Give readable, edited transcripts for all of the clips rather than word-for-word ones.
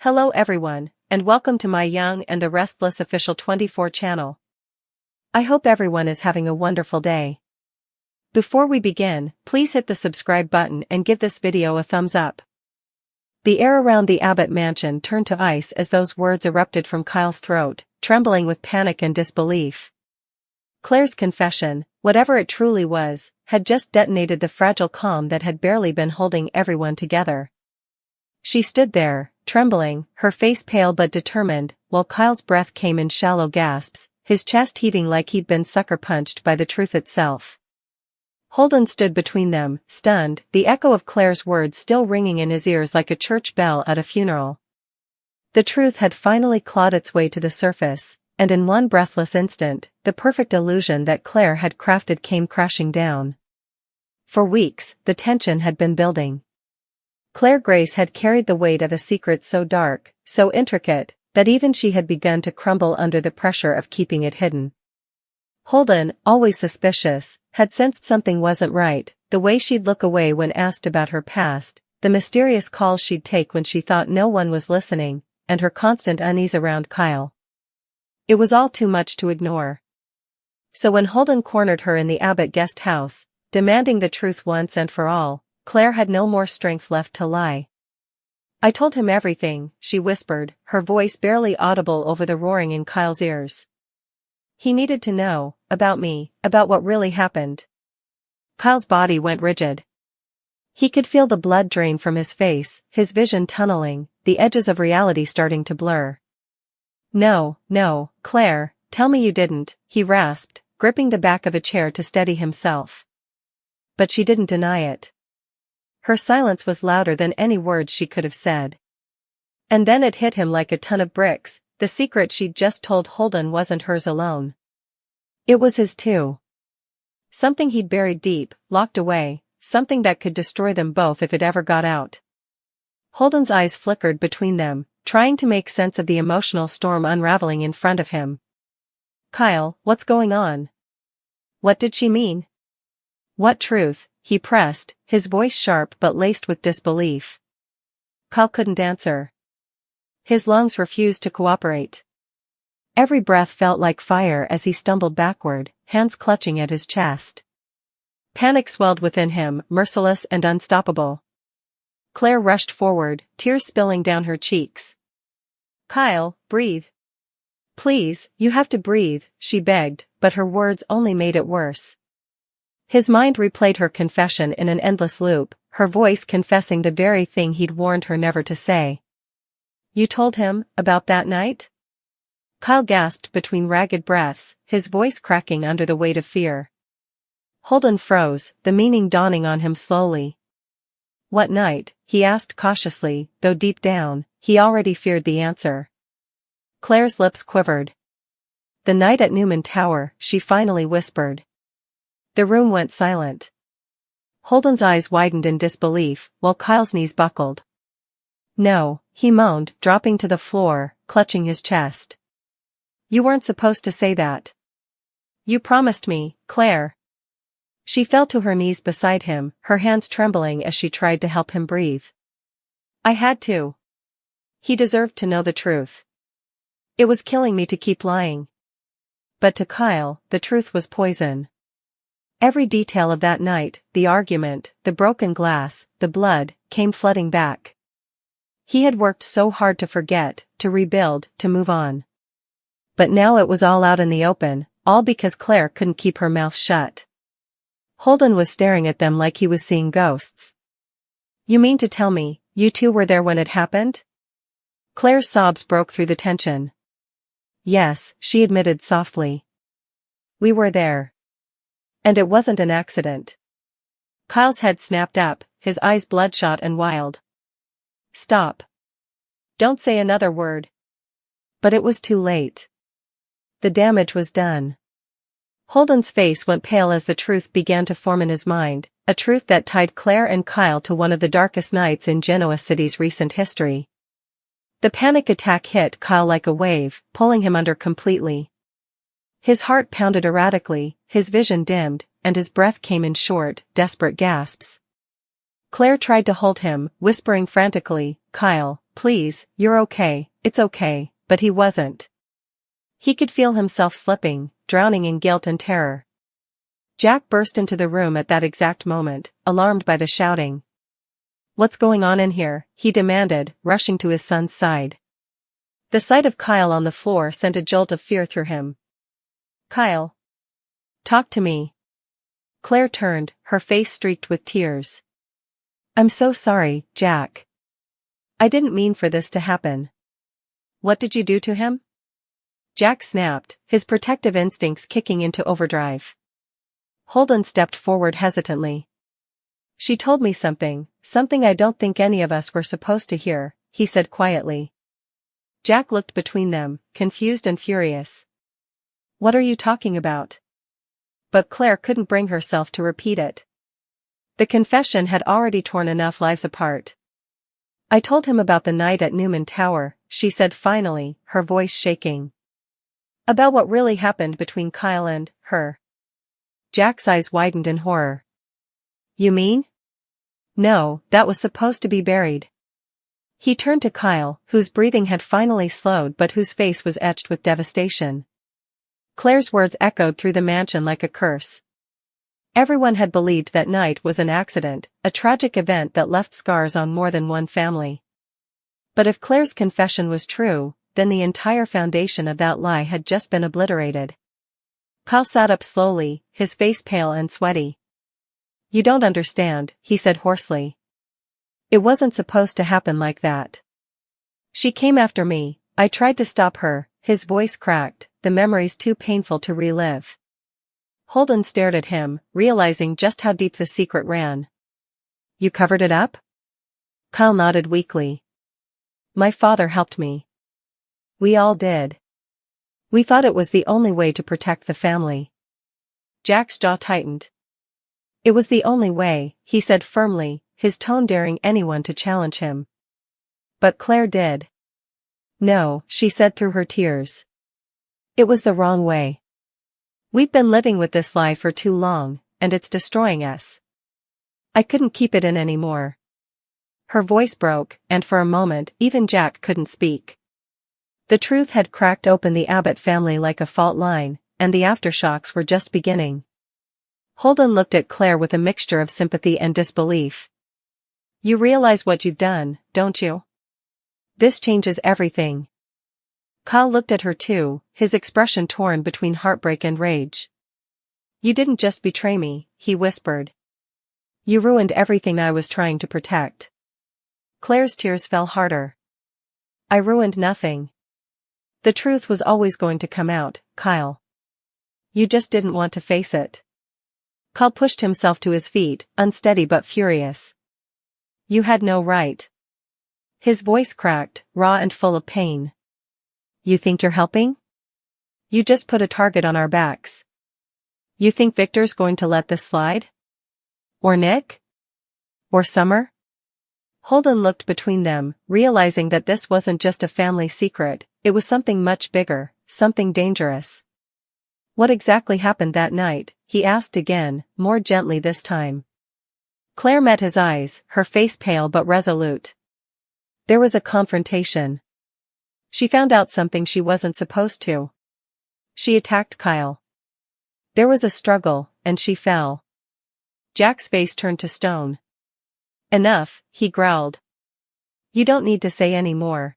Hello everyone, and welcome to my Young and the Restless official 24 channel. I hope everyone is having a wonderful day. Before we begin, please hit the subscribe button and give this video a thumbs up. The air around the Abbott mansion turned to ice as those words erupted from Kyle's throat, trembling with panic and disbelief. Claire's confession, whatever it truly was, had just detonated the fragile calm that had barely been holding everyone together. She stood there, trembling, her face pale but determined, while Kyle's breath came in shallow gasps, his chest heaving like he'd been sucker-punched by the truth itself. Holden stood between them, stunned, the echo of Claire's words still ringing in his ears like a church bell at a funeral. The truth had finally clawed its way to the surface, and in one breathless instant, the perfect illusion that Claire had crafted came crashing down. For weeks, the tension had been building. Claire Grace had carried the weight of a secret so dark, so intricate, that even she had begun to crumble under the pressure of keeping it hidden. Holden, always suspicious, had sensed something wasn't right, the way she'd look away when asked about her past, the mysterious calls she'd take when she thought no one was listening, and her constant unease around Kyle. It was all too much to ignore. So when Holden cornered her in the Abbott guest house, demanding the truth once and for all, Claire had no more strength left to lie. "I told him everything," she whispered, her voice barely audible over the roaring in Kyle's ears. "He needed to know, about me, about what really happened." Kyle's body went rigid. He could feel the blood drain from his face, his vision tunneling, the edges of reality starting to blur. No, Claire, tell me you didn't," he rasped, gripping the back of a chair to steady himself. But she didn't deny it. Her silence was louder than any words she could have said. And then it hit him like a ton of bricks, the secret she'd just told Holden wasn't hers alone. It was his too. Something he'd buried deep, locked away, something that could destroy them both if it ever got out. Holden's eyes flickered between them, trying to make sense of the emotional storm unraveling in front of him. "Kyle, what's going on? What did she mean? What truth?" he pressed, his voice sharp but laced with disbelief. Kyle couldn't answer. His lungs refused to cooperate. Every breath felt like fire as he stumbled backward, hands clutching at his chest. Panic swelled within him, merciless and unstoppable. Claire rushed forward, tears spilling down her cheeks. "Kyle, breathe. Please, you have to breathe," she begged, but her words only made it worse. His mind replayed her confession in an endless loop, her voice confessing the very thing he'd warned her never to say. "You told him, about that night?" Kyle gasped between ragged breaths, his voice cracking under the weight of fear. Holden froze, the meaning dawning on him slowly. "What night?" he asked cautiously, though deep down, he already feared the answer. Claire's lips quivered. "The night at Newman Tower," she finally whispered. The room went silent. Holden's eyes widened in disbelief, while Kyle's knees buckled. "No," he moaned, dropping to the floor, clutching his chest. "You weren't supposed to say that. You promised me, Claire." She fell to her knees beside him, her hands trembling as she tried to help him breathe. "I had to. He deserved to know the truth. It was killing me to keep lying." But to Kyle, the truth was poison. Every detail of that night, the argument, the broken glass, the blood, came flooding back. He had worked so hard to forget, to rebuild, to move on. But now it was all out in the open, all because Claire couldn't keep her mouth shut. Holden was staring at them like he was seeing ghosts. "You mean to tell me, you two were there when it happened?" Claire's sobs broke through the tension. "Yes," she admitted softly. "We were there. And it wasn't an accident." Kyle's head snapped up, his eyes bloodshot and wild. "Stop. Don't say another word." But it was too late. The damage was done. Holden's face went pale as the truth began to form in his mind, a truth that tied Claire and Kyle to one of the darkest nights in Genoa City's recent history. The panic attack hit Kyle like a wave, pulling him under completely. His heart pounded erratically, his vision dimmed, and his breath came in short, desperate gasps. Claire tried to hold him, whispering frantically, "Kyle, please, you're okay, it's okay," but he wasn't. He could feel himself slipping, drowning in guilt and terror. Jack burst into the room at that exact moment, alarmed by the shouting. "What's going on in here?" he demanded, rushing to his son's side. The sight of Kyle on the floor sent a jolt of fear through him. "Kyle. Talk to me." Claire turned, her face streaked with tears. "I'm so sorry, Jack. I didn't mean for this to happen." "What did you do to him?" Jack snapped, his protective instincts kicking into overdrive. Holden stepped forward hesitantly. "She told me something I don't think any of us were supposed to hear," he said quietly. Jack looked between them, confused and furious. "What are you talking about?" But Claire couldn't bring herself to repeat it. The confession had already torn enough lives apart. "I told him about the night at Newman Tower," she said finally, her voice shaking. "About what really happened between Kyle and her." Jack's eyes widened in horror. "You mean?" "No, that was supposed to be buried." He turned to Kyle, whose breathing had finally slowed but whose face was etched with devastation. Claire's words echoed through the mansion like a curse. Everyone had believed that night was an accident, a tragic event that left scars on more than one family. But if Claire's confession was true, then the entire foundation of that lie had just been obliterated. Kyle sat up slowly, his face pale and sweaty. "You don't understand," he said hoarsely. "It wasn't supposed to happen like that. She came after me, I tried to stop her," his voice cracked, the memories too painful to relive. Holden stared at him, realizing just how deep the secret ran. "You covered it up?" Kyle nodded weakly. "My father helped me. We all did. We thought it was the only way to protect the family." Jack's jaw tightened. "It was the only way," he said firmly, his tone daring anyone to challenge him. "But Claire did." "No," she said through her tears. "It was the wrong way. We've been living with this lie for too long, and it's destroying us. I couldn't keep it in anymore." Her voice broke, and for a moment even Jack couldn't speak. The truth had cracked open the Abbott family like a fault line, and the aftershocks were just beginning. Holden looked at Claire with a mixture of sympathy and disbelief. "You realize what you've done, don't you? This changes everything." Kyle looked at her too, his expression torn between heartbreak and rage. "You didn't just betray me," he whispered. "You ruined everything I was trying to protect." Claire's tears fell harder. "I ruined nothing. The truth was always going to come out, Kyle. You just didn't want to face it." Kyle pushed himself to his feet, unsteady but furious. "You had no right." His voice cracked, raw and full of pain. "You think you're helping? You just put a target on our backs. You think Victor's going to let this slide? Or Nick? Or Summer?" Holden looked between them, realizing that this wasn't just a family secret, it was something much bigger, something dangerous. "What exactly happened that night?" he asked again, more gently this time. Claire met his eyes, her face pale but resolute. "There was a confrontation. She found out something she wasn't supposed to. She attacked Kyle. There was a struggle, and she fell." Jack's face turned to stone. "Enough," he growled. "You don't need to say any more."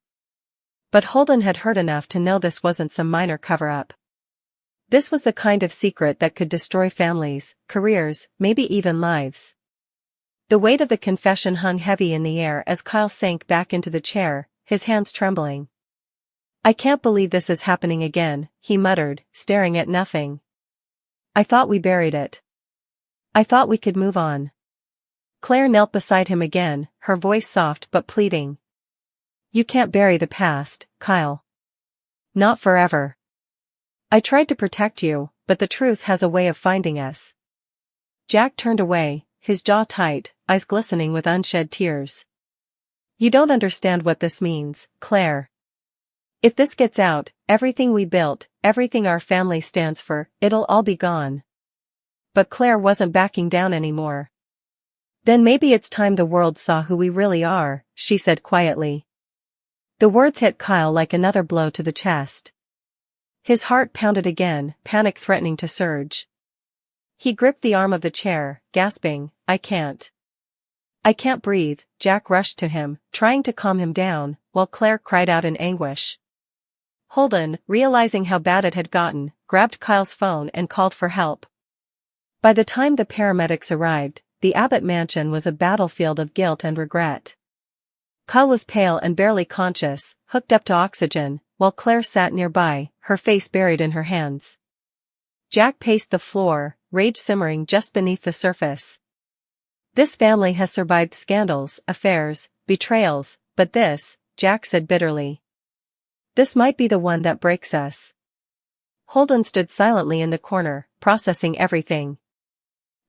But Holden had heard enough to know this wasn't some minor cover-up. This was the kind of secret that could destroy families, careers, maybe even lives. The weight of the confession hung heavy in the air as Kyle sank back into the chair, his hands trembling. "I can't believe this is happening again," he muttered, staring at nothing. "I thought we buried it. I thought we could move on." Claire knelt beside him again, her voice soft but pleading. "You can't bury the past, Kyle. Not forever. I tried to protect you, but the truth has a way of finding us." Jack turned away, his jaw tight, eyes glistening with unshed tears. "You don't understand what this means, Claire. If this gets out, everything we built, everything our family stands for, it'll all be gone." But Claire wasn't backing down anymore. "Then maybe it's time the world saw who we really are," she said quietly. The words hit Kyle like another blow to the chest. His heart pounded again, panic threatening to surge. He gripped the arm of the chair, gasping, I can't breathe." Jack rushed to him, trying to calm him down, while Claire cried out in anguish. Holden, realizing how bad it had gotten, grabbed Kyle's phone and called for help. By the time the paramedics arrived, the Abbott mansion was a battlefield of guilt and regret. Kyle was pale and barely conscious, hooked up to oxygen, while Claire sat nearby, her face buried in her hands. Jack paced the floor, rage simmering just beneath the surface. "This family has survived scandals, affairs, betrayals, but this," Jack said bitterly. "This might be the one that breaks us." Holden stood silently in the corner, processing everything.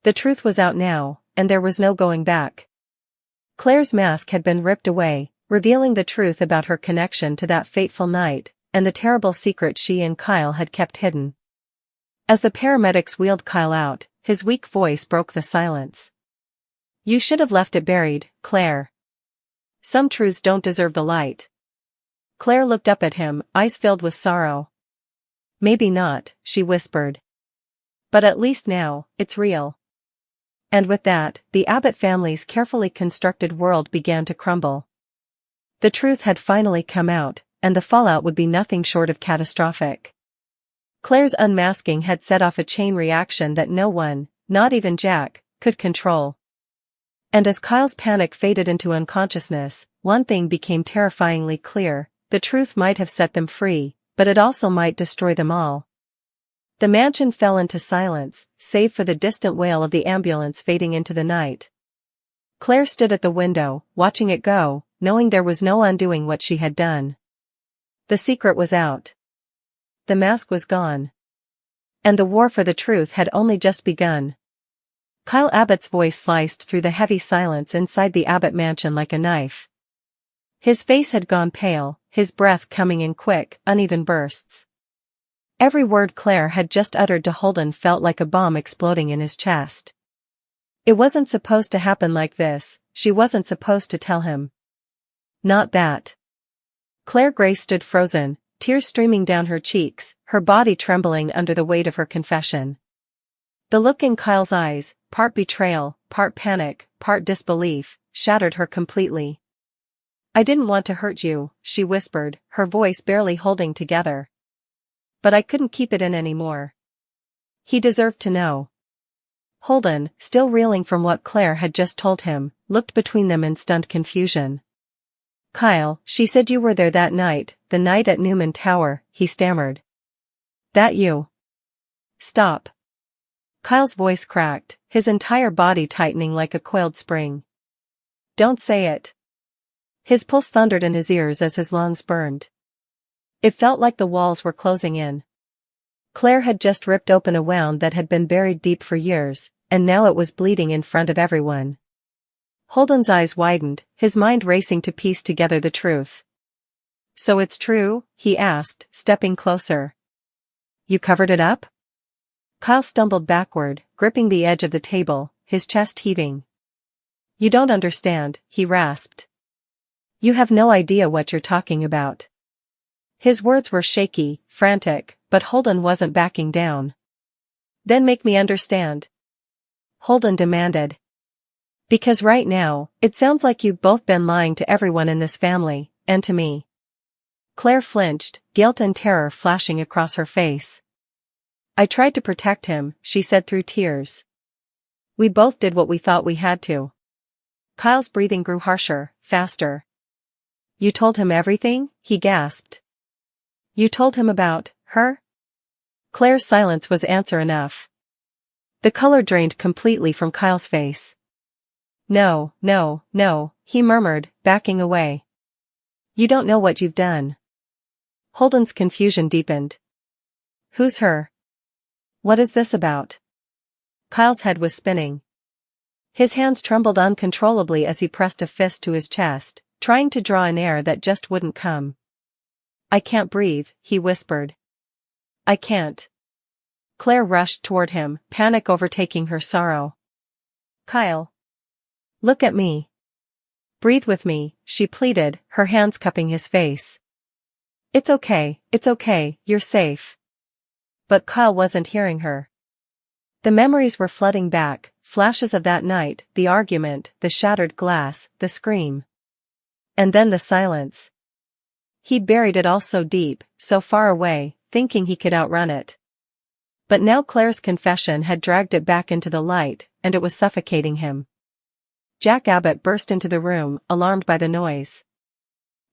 The truth was out now, and there was no going back. Claire's mask had been ripped away, revealing the truth about her connection to that fateful night, and the terrible secret she and Kyle had kept hidden. As the paramedics wheeled Kyle out, his weak voice broke the silence. "You should have left it buried, Claire. Some truths don't deserve the light." Claire looked up at him, eyes filled with sorrow. "Maybe not," she whispered. "But at least now, it's real." And with that, the Abbott family's carefully constructed world began to crumble. The truth had finally come out, and the fallout would be nothing short of catastrophic. Claire's unmasking had set off a chain reaction that no one, not even Jack, could control. And as Kyle's panic faded into unconsciousness, one thing became terrifyingly clear: the truth might have set them free, but it also might destroy them all. The mansion fell into silence, save for the distant wail of the ambulance fading into the night. Claire stood at the window, watching it go, knowing there was no undoing what she had done. The secret was out. The mask was gone. And the war for the truth had only just begun. Kyle Abbott's voice sliced through the heavy silence inside the Abbott mansion like a knife. His face had gone pale, his breath coming in quick, uneven bursts. Every word Claire had just uttered to Holden felt like a bomb exploding in his chest. It wasn't supposed to happen like this, she wasn't supposed to tell him. Not that. Claire Gray stood frozen, tears streaming down her cheeks, her body trembling under the weight of her confession. The look in Kyle's eyes, part betrayal, part panic, part disbelief, shattered her completely. "I didn't want to hurt you," she whispered, her voice barely holding together. "But I couldn't keep it in anymore. He deserved to know." Holden, still reeling from what Claire had just told him, looked between them in stunned confusion. "Kyle, she said you were there that night, the night at Newman Tower," he stammered. "That you?" "Stop." Kyle's voice cracked, his entire body tightening like a coiled spring. "Don't say it." His pulse thundered in his ears as his lungs burned. It felt like the walls were closing in. Claire had just ripped open a wound that had been buried deep for years, and now it was bleeding in front of everyone. Holden's eyes widened, his mind racing to piece together the truth. "So it's true?" he asked, stepping closer. "You covered it up?" Kyle stumbled backward, gripping the edge of the table, his chest heaving. "You don't understand," he rasped. "You have no idea what you're talking about." His words were shaky, frantic, but Holden wasn't backing down. "Then make me understand," Holden demanded. "Because right now, it sounds like you've both been lying to everyone in this family, and to me." Claire flinched, guilt and terror flashing across her face. "I tried to protect him," she said through tears. "We both did what we thought we had to." Kyle's breathing grew harsher, faster. "You told him everything?" he gasped. "You told him about her?" Claire's silence was answer enough. The color drained completely from Kyle's face. "No, no, no," he murmured, backing away. "You don't know what you've done." Holden's confusion deepened. "Who's her? What is this about?" Kyle's head was spinning. His hands trembled uncontrollably as he pressed a fist to his chest, trying to draw in air that just wouldn't come. "I can't breathe," he whispered. "I can't." Claire rushed toward him, panic overtaking her sorrow. "Kyle. Look at me." Breathe with me, she pleaded, her hands cupping his face. It's okay, you're safe. But Kyle wasn't hearing her. The memories were flooding back, flashes of that night, the argument, the shattered glass, the scream. And then the silence. He'd buried it all so deep, so far away, thinking he could outrun it. But now Claire's confession had dragged it back into the light, and it was suffocating him. Jack Abbott burst into the room, alarmed by the noise.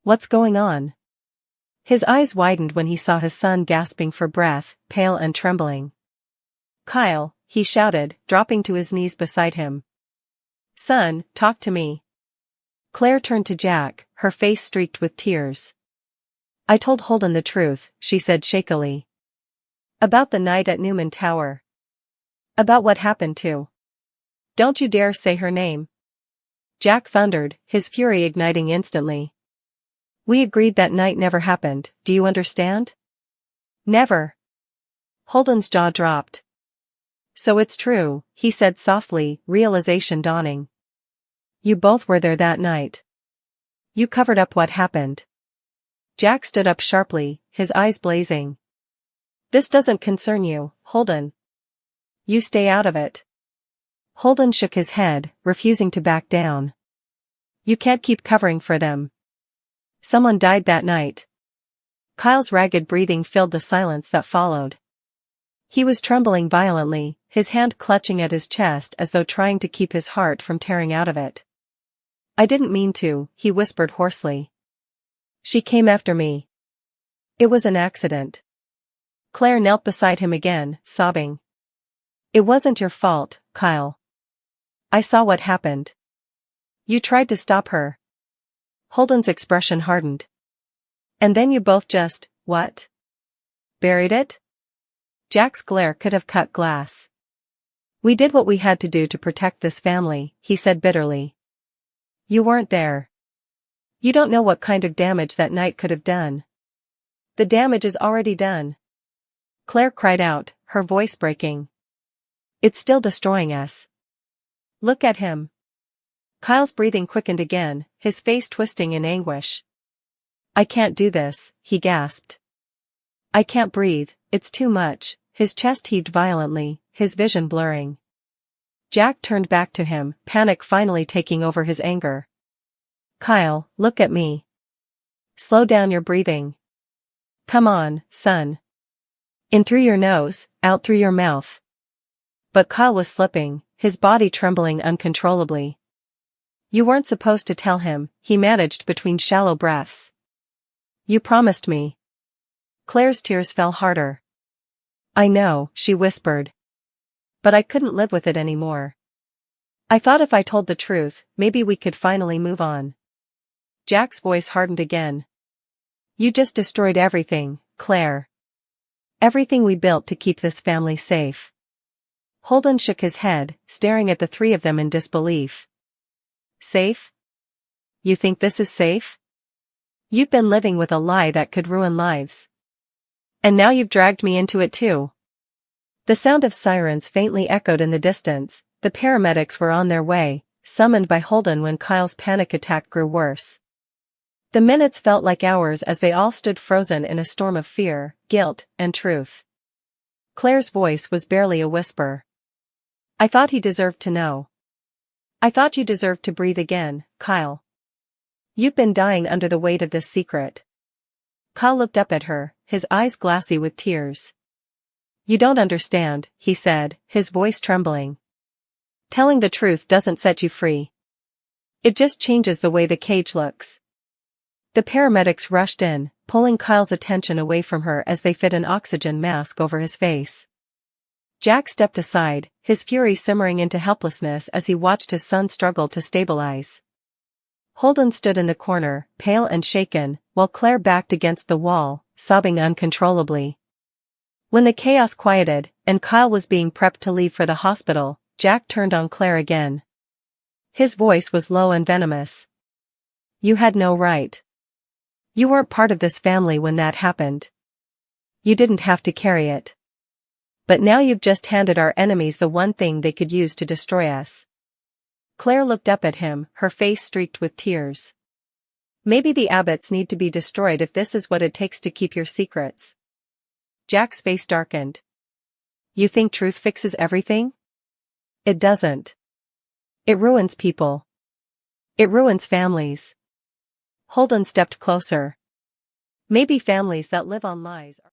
What's going on? His eyes widened when he saw his son gasping for breath, pale and trembling. Kyle, he shouted, dropping to his knees beside him. Son, talk to me. Claire turned to Jack, her face streaked with tears. I told Holden the truth, she said shakily. About the night at Newman Tower. About what happened to. Don't you dare say her name. Jack thundered, his fury igniting instantly. We agreed that night never happened, do you understand? Never. Holden's jaw dropped. So it's true, he said softly, realization dawning. You both were there that night. You covered up what happened. Jack stood up sharply, his eyes blazing. This doesn't concern you, Holden. You stay out of it. Holden shook his head, refusing to back down. You can't keep covering for them. Someone died that night. Kyle's ragged breathing filled the silence that followed. He was trembling violently, his hand clutching at his chest as though trying to keep his heart from tearing out of it. I didn't mean to, he whispered hoarsely. She came after me. It was an accident. Claire knelt beside him again, sobbing. It wasn't your fault, Kyle. I saw what happened. You tried to stop her. Holden's expression hardened. And then you both just, what? Buried it? Jack's glare could have cut glass. We did what we had to do to protect this family, he said bitterly. You weren't there. You don't know what kind of damage that night could have done. The damage is already done. Claire cried out, her voice breaking. It's still destroying us. Look at him. Kyle's breathing quickened again, his face twisting in anguish. I can't do this, he gasped. I can't breathe, it's too much, his chest heaved violently, his vision blurring. Jack turned back to him, panic finally taking over his anger. Kyle, look at me. Slow down your breathing. Come on, son. In through your nose, out through your mouth. But Kyle was slipping, his body trembling uncontrollably. You weren't supposed to tell him, he managed between shallow breaths. You promised me. Claire's tears fell harder. I know, she whispered. But I couldn't live with it anymore. I thought if I told the truth, maybe we could finally move on. Jack's voice hardened again. You just destroyed everything, Claire. Everything we built to keep this family safe. Holden shook his head, staring at the three of them in disbelief. Safe? You think this is safe? You've been living with a lie that could ruin lives. And now you've dragged me into it too. The sound of sirens faintly echoed in the distance, the paramedics were on their way, summoned by Holden when Kyle's panic attack grew worse. The minutes felt like hours as they all stood frozen in a storm of fear, guilt, and truth. Claire's voice was barely a whisper. I thought he deserved to know. I thought you deserved to breathe again, Kyle. You've been dying under the weight of this secret. Kyle looked up at her, his eyes glassy with tears. You don't understand, he said, his voice trembling. Telling the truth doesn't set you free. It just changes the way the cage looks. The paramedics rushed in, pulling Kyle's attention away from her as they fit an oxygen mask over his face. Jack stepped aside, his fury simmering into helplessness as he watched his son struggle to stabilize. Holden stood in the corner, pale and shaken, while Claire backed against the wall, sobbing uncontrollably. When the chaos quieted, and Kyle was being prepped to leave for the hospital, Jack turned on Claire again. His voice was low and venomous. You had no right. You weren't part of this family when that happened. You didn't have to carry it. But now you've just handed our enemies the one thing they could use to destroy us. Claire looked up at him, her face streaked with tears. Maybe the Abbotts need to be destroyed if this is what it takes to keep your secrets. Jack's face darkened. You think truth fixes everything? It doesn't. It ruins people. It ruins families. Holden stepped closer. Maybe families that live on lies are